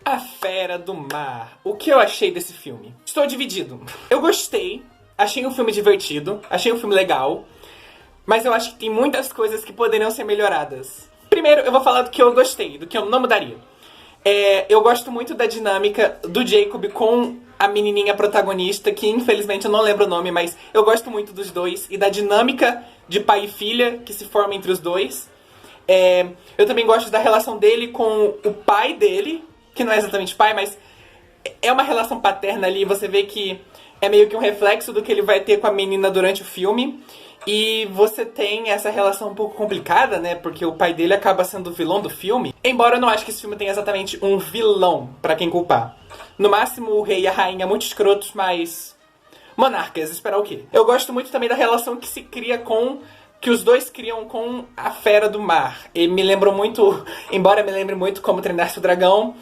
A Fera do Mar. O que eu achei desse filme? Estou dividido. Eu gostei, achei um filme divertido, achei um filme legal, mas eu acho que tem muitas coisas que poderiam ser melhoradas. Primeiro, eu vou falar do que eu gostei, do que eu não mudaria. Eu gosto muito da dinâmica do Jacob com a menininha protagonista, que infelizmente eu não lembro o nome, mas eu gosto muito dos dois, e da dinâmica de pai e filha que se forma entre os dois. Eu também gosto da relação dele com o pai dele, que não é exatamente pai, mas é uma relação paterna ali, você vê que é meio que um reflexo do que ele vai ter com a menina durante o filme. E você tem essa relação um pouco complicada, né? Porque o pai dele acaba sendo o vilão do filme. Embora eu não acho que esse filme tenha exatamente um vilão pra quem culpar. No máximo, o rei e a rainha muito escrotos, mas... monarcas, esperar o quê? Eu gosto muito também da relação que se cria com... que os dois criam com a Fera do Mar. E me lembrou muito... embora me lembre muito Como Treinar Seu Dragão...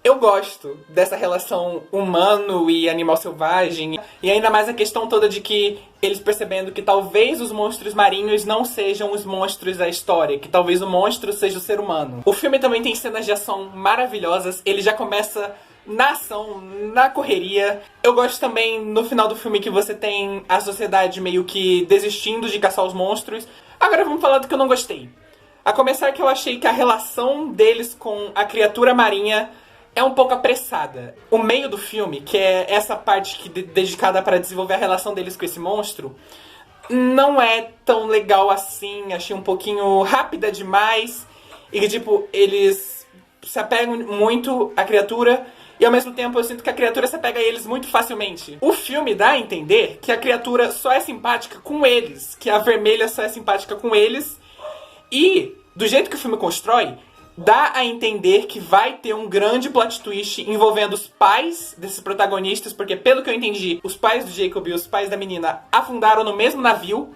eu gosto dessa relação humano e animal selvagem. E ainda mais a questão toda de que eles percebendo que talvez os monstros marinhos não sejam os monstros da história. Que talvez o monstro seja o ser humano. O filme também tem cenas de ação maravilhosas. Ele já começa na ação, na correria. Eu gosto também no final do filme que você tem a sociedade meio que desistindo de caçar os monstros. Agora vamos falar do que eu não gostei. A começar que eu achei que a relação deles com a criatura marinha é um pouco apressada. O meio do filme, que é essa parte que dedicada para desenvolver a relação deles com esse monstro, não é tão legal assim. Achei um pouquinho rápida demais. E tipo, eles se apegam muito à criatura e ao mesmo tempo eu sinto que a criatura se apega a eles muito facilmente. O filme dá a entender que a criatura só é simpática com eles, que a vermelha só é simpática com eles. E, do jeito que o filme constrói, dá a entender que vai ter um grande plot twist envolvendo os pais desses protagonistas, porque pelo que eu entendi, os pais do Jacob e os pais da menina afundaram no mesmo navio,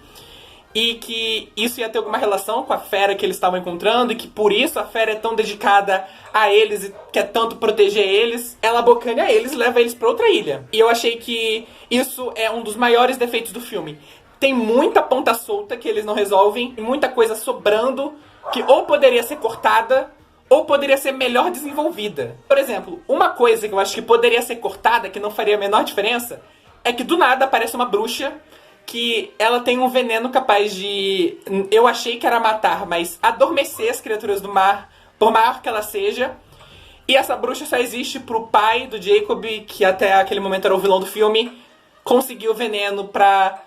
e que isso ia ter alguma relação com a fera que eles estavam encontrando, e que por isso a fera é tão dedicada a eles e quer tanto proteger eles. Ela abocanha eles e leva eles pra outra ilha. E eu achei que isso é um dos maiores defeitos do filme. Tem muita ponta solta que eles não resolvem, e muita coisa sobrando, que ou poderia ser cortada, ou poderia ser melhor desenvolvida. Por exemplo, uma coisa que eu acho que poderia ser cortada, que não faria a menor diferença, é que do nada aparece uma bruxa, que ela tem um veneno capaz de... eu achei que era matar, mas adormecer as criaturas do mar, por maior que ela seja. E essa bruxa só existe pro pai do Jacob, que até aquele momento era o vilão do filme, conseguir o veneno pra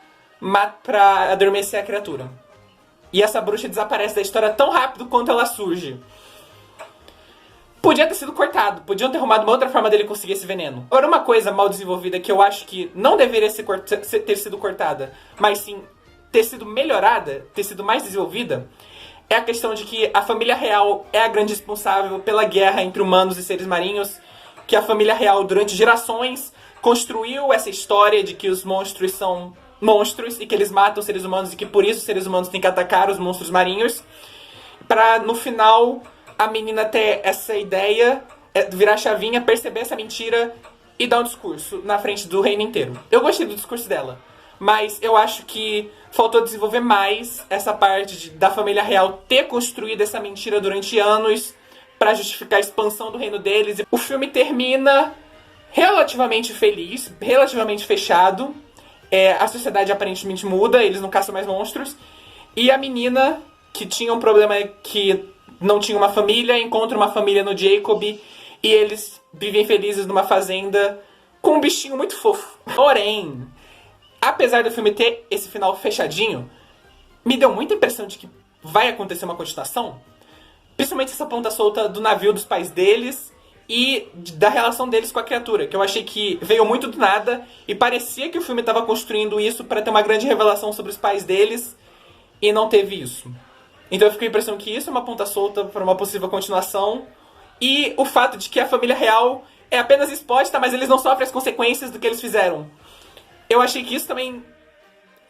adormecer a criatura. E essa bruxa desaparece da história tão rápido quanto ela surge. Podia ter sido cortado. Podiam ter arrumado uma outra forma dele conseguir esse veneno. Agora, uma coisa mal desenvolvida que eu acho que não deveria ter sido cortada, mas sim ter sido melhorada, ter sido mais desenvolvida, é a questão de que a família real é a grande responsável pela guerra entre humanos e seres marinhos. Que a família real, durante gerações, construiu essa história de que os monstros são monstros e que eles matam os seres humanos e que por isso os seres humanos têm que atacar os monstros marinhos, pra no final a menina ter essa ideia, virar a chavinha, perceber essa mentira e dar um discurso na frente do reino inteiro. Eu gostei do discurso dela, mas eu acho que faltou desenvolver mais essa parte da família real ter construído essa mentira durante anos pra justificar a expansão do reino deles. O filme termina relativamente feliz, relativamente fechado. A sociedade aparentemente muda, eles não caçam mais monstros. E a menina, que tinha um problema que não tinha uma família, encontra uma família no Jacob. E eles vivem felizes numa fazenda com um bichinho muito fofo. Porém, apesar do filme ter esse final fechadinho, me deu muita impressão de que vai acontecer uma continuação. Principalmente essa ponta solta do navio dos pais deles e da relação deles com a criatura, que eu achei que veio muito do nada e parecia que o filme estava construindo isso para ter uma grande revelação sobre os pais deles e não teve isso. Então eu fiquei com a impressão que isso é uma ponta solta para uma possível continuação, e o fato de que a família real é apenas exposta, mas eles não sofrem as consequências do que eles fizeram. Eu achei que isso também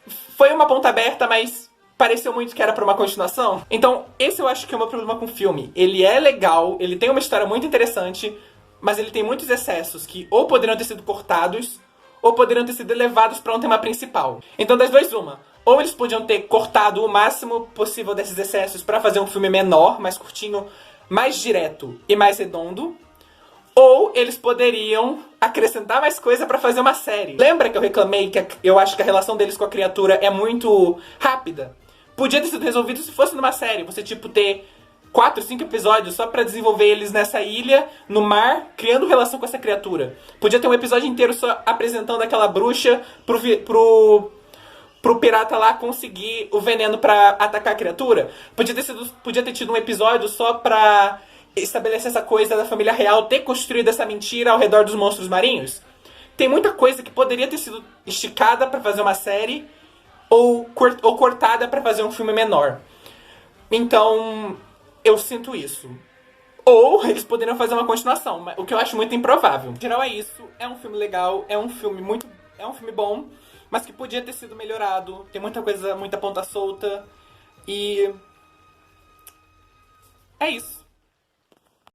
foi uma ponta aberta, mas pareceu muito que era pra uma continuação. Então, esse eu acho que é o meu problema com o filme. Ele é legal, ele tem uma história muito interessante, mas ele tem muitos excessos que ou poderiam ter sido cortados, ou poderiam ter sido elevados pra um tema principal. Então, das duas, uma. Ou eles podiam ter cortado o máximo possível desses excessos pra fazer um filme menor, mais curtinho, mais direto e mais redondo. Ou Ou eles poderiam acrescentar mais coisa pra fazer uma série. Lembra que eu reclamei que eu acho que a relação deles com a criatura é muito rápida? Podia ter sido resolvido se fosse numa série. Você, tipo, ter 4, 5 episódios só pra desenvolver eles nessa ilha, no mar, criando relação com essa criatura. Podia ter um episódio inteiro só apresentando aquela bruxa pro pirata lá conseguir o veneno pra atacar a criatura. Podia ter tido um episódio só pra estabelecer essa coisa da família real ter construído essa mentira ao redor dos monstros marinhos. Tem muita coisa que poderia ter sido esticada pra fazer uma série ou cortada pra fazer um filme menor. Então, eu sinto isso. Ou eles poderiam fazer uma continuação, o que eu acho muito improvável. Em geral é isso, é um filme legal, é um filme bom, mas que podia ter sido melhorado. Tem muita coisa, muita ponta solta. E é isso.